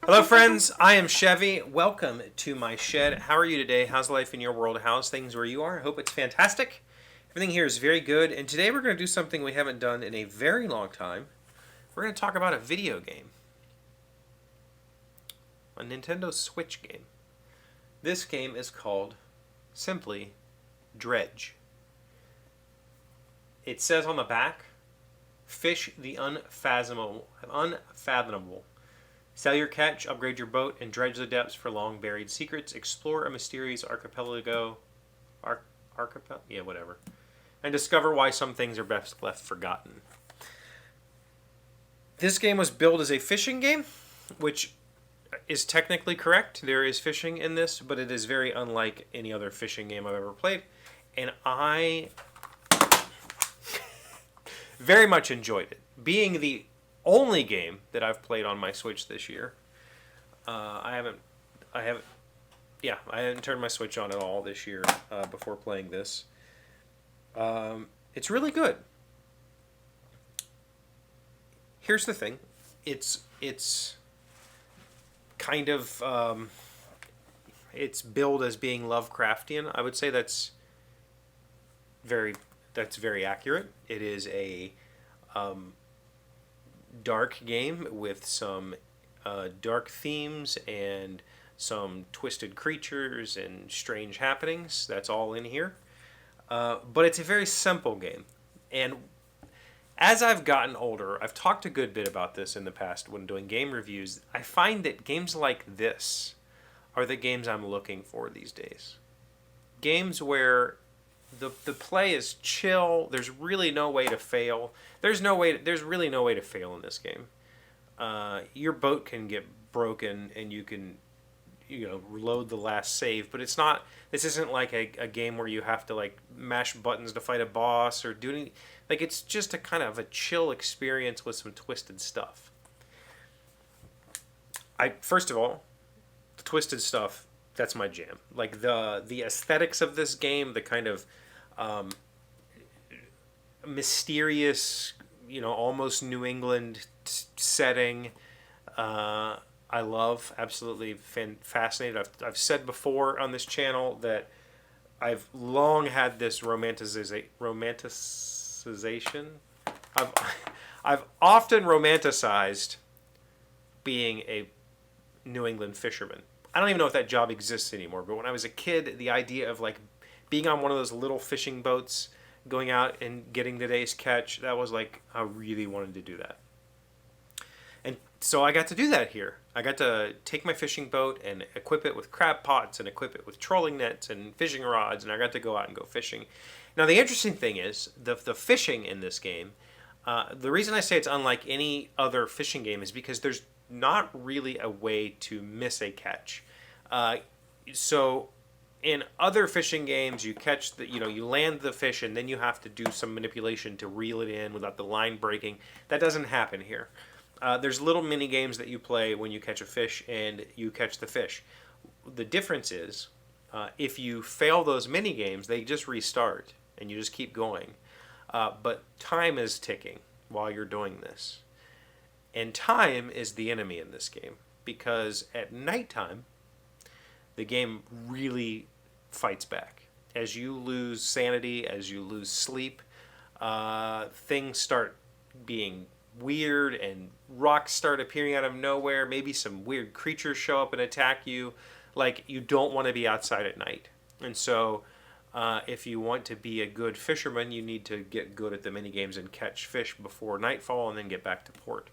Hello, friends. I am Chevy. Welcome to my shed. How are you today? How's life in your world? How's things where you are? I hope it's fantastic. Everything here is very good. And today we're going to do something we haven't done in a very long time. We're going to talk about a video game, a Nintendo Switch game. This game is called simply Dredge. It says on the back, fish the unfathomable. Sell your catch, upgrade your boat, and dredge the depths for long buried secrets. Explore a mysterious archipelago. Archipelago? Yeah, whatever. And discover why some things are best left forgotten. This game was billed as a fishing game, which is technically correct. There is fishing in this, but it is very unlike any other fishing game I've ever played. And I very much enjoyed it. Being the only game that I've played on my Switch this year. I haven't turned my Switch on at all this year before playing this. It's really good. Here's the thing, it's kind of it's billed as being Lovecraftian. I would say that's very accurate. It is a dark game with some dark themes and some twisted creatures and strange happenings. That's all in here. But it's a very simple game. And as I've gotten older, I've talked a good bit about this in the past when doing game reviews. I find that games like this are the games I'm looking for these days. Games where the play is chill. There's really no way to fail. There's really no way to fail in this game. Your boat can get broken and you can, reload the last save, but it's not. This isn't like a game where you have to like mash buttons to fight a boss or do anything. Like, it's just a kind of a chill experience with some twisted stuff. First of all, the twisted stuff, that's my jam. Like the aesthetics of this game, the kind of mysterious, almost New England setting. I love, absolutely fascinated. I've said before on this channel that I've long had this romanticization. I've often romanticized being a New England fisherman. I don't even know if that job exists anymore, but when I was a kid, the idea of like being on one of those little fishing boats, going out and getting the day's catch, that was like, I really wanted to do that. And so I got to do that here. I got to take my fishing boat and equip it with crab pots and equip it with trolling nets and fishing rods, and I got to go out and go fishing. Now, the interesting thing is, the fishing in this game, the reason I say it's unlike any other fishing game is because there's not really a way to miss a catch. So in other fishing games, you catch you land the fish and then you have to do some manipulation to reel it in without the line breaking. That doesn't happen here. There's little mini games that you play when you catch a fish and you catch the fish. The difference is, if you fail those mini games, they just restart and you just keep going. But time is ticking while you're doing this. And time is the enemy in this game, because at nighttime, the game really fights back. As you lose sanity, as you lose sleep, things start being weird and rocks start appearing out of nowhere. Maybe some weird creatures show up and attack you. Like, you don't want to be outside at night. And so if you want to be a good fisherman, you need to get good at the mini games and catch fish before nightfall and then get back to port.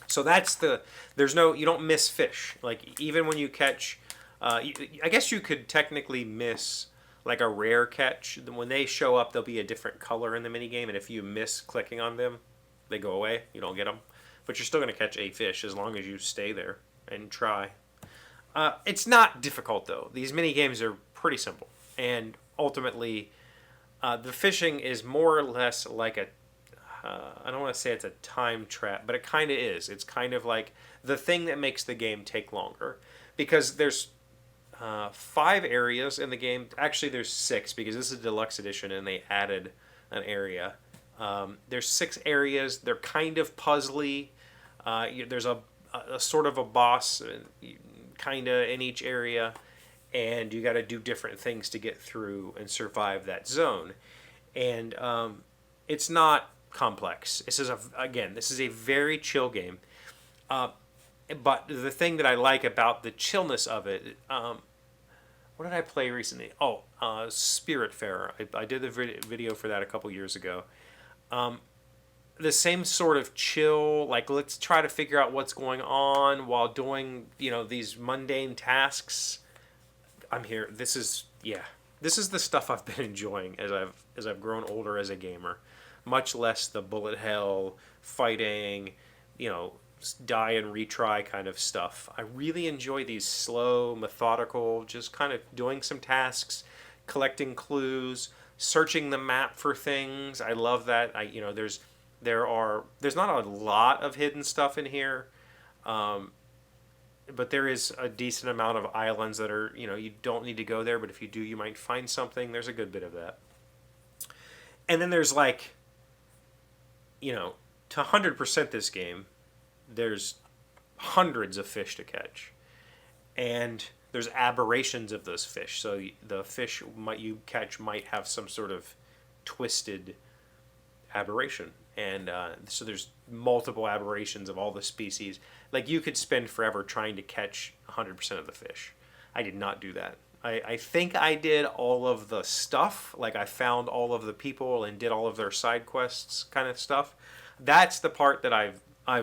So you don't miss fish. Like, even when you catch, I guess you could technically miss like a rare catch. When they show up, they'll be a different color in the minigame, and if you miss clicking on them, they go away. You don't get them. But you're still going to catch a fish as long as you stay there and try. It's not difficult, though. These mini games are pretty simple. And ultimately, the fishing is more or less like I don't want to say it's a time trap, but it kind of is. It's kind of like the thing that makes the game take longer. Because there's 5 areas in the game. Actually, there's 6, because this is a deluxe edition and they added an area. There's 6 areas. They're kind of puzzly. There's a a sort of a boss, kind of in each area, and you got to do different things to get through and survive that zone. And it's not complex. This is a very chill game. But the thing that I like about the chillness of it, what did I play recently? Spiritfarer. I did the video for that a couple years ago. The same sort of chill, like let's try to figure out what's going on while doing, these mundane tasks. I'm here. This is the stuff I've been enjoying as I've grown older as a gamer. Much less the bullet hell, fighting, die and retry kind of stuff. I really enjoy these slow, methodical, just kind of doing some tasks, collecting clues, searching the map for things. I love that. There's not a lot of hidden stuff in here, but there is a decent amount of islands that are, you don't need to go there, but if you do, you might find something. There's a good bit of that. And then there's to 100% this game, there's hundreds of fish to catch. And there's aberrations of those fish. So the fish you catch might have some sort of twisted aberration. And so there's multiple aberrations of all the species. Like you could spend forever trying to catch 100% of the fish. I did not do that. I think I did all of the stuff. Like I found all of the people and did all of their side quests kind of stuff. That's the part that I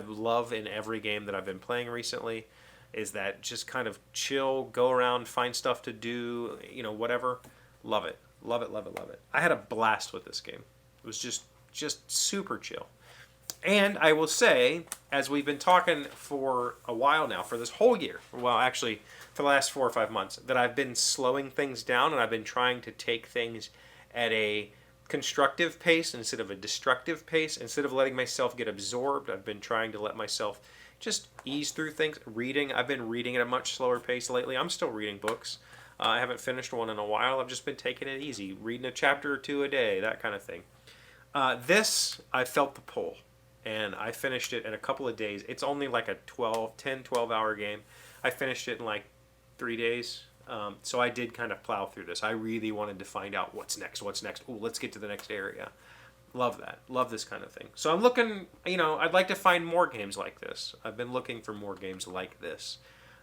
love in every game that I've been playing recently, is that just kind of chill, go around, find stuff to do, whatever. Love it. Love it, love it, love it. I had a blast with this game. It was just super chill. And I will say, as we've been talking for a while now, for this whole year, well, actually, for the last 4 or 5 months, that I've been slowing things down and I've been trying to take things at a constructive pace instead of a destructive pace. Instead of letting myself get absorbed, I've been trying to let myself just ease through things. Reading, I've been reading at a much slower pace lately. I'm still reading books. I haven't finished one in a while. I've just been taking it easy, reading a chapter or two a day, that kind of thing. This, I felt the pull, and I finished it in a couple of days. It's only like a 12 hour game. I finished it in like 3 days. So I did kind of plow through this. I really wanted to find out what's next. Ooh, let's get to the next area. Love that. Love this kind of thing. So I'm looking, I'd like to find more games like this. I've been looking for more games like this,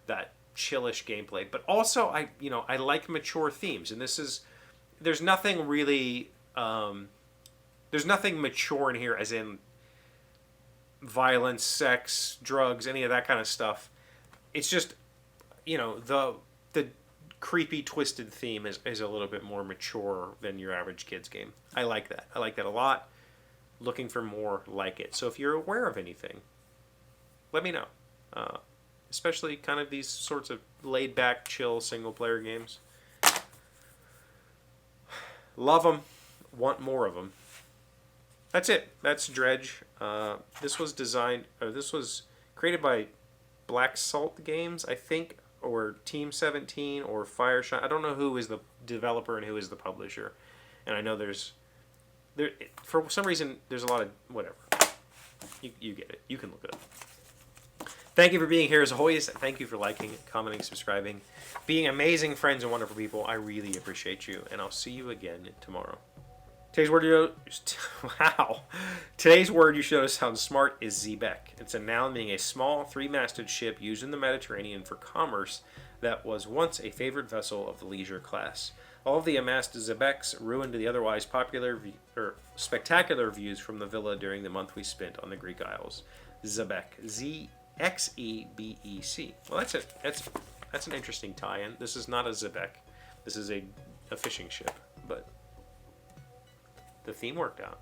that chillish gameplay. But also, I like mature themes. And there's nothing really, there's nothing mature in here as in violence, sex, drugs, any of that kind of stuff. It's just, the creepy, twisted theme is a little bit more mature than your average kid's game. I like that. I like that a lot. Looking for more like it. So if you're aware of anything, let me know. Especially kind of these sorts of laid-back, chill, single-player games. Love them. Want more of them. That's it. That's Dredge. This was created by Black Salt Games, I think, or Team 17 or Fireshine. I don't know who is the developer and who is the publisher. And I know for some reason, there's a lot of whatever. You get it. You can look it up. Thank you for being here as always. Thank you for liking, commenting, subscribing, being amazing friends and wonderful people. I really appreciate you. And I'll see you again tomorrow. Today's word you should know sounds smart is Xebec. It's a noun meaning a small three-masted ship used in the Mediterranean for commerce that was once a favored vessel of the leisure class. All of the amassed Xebecs ruined the otherwise spectacular views from the villa during the month we spent on the Greek Isles. Xebec. Z-X-E-B-E-C. Well, that's it. That's an interesting tie-in. This is not a Xebec. This is a fishing ship, but the theme worked out.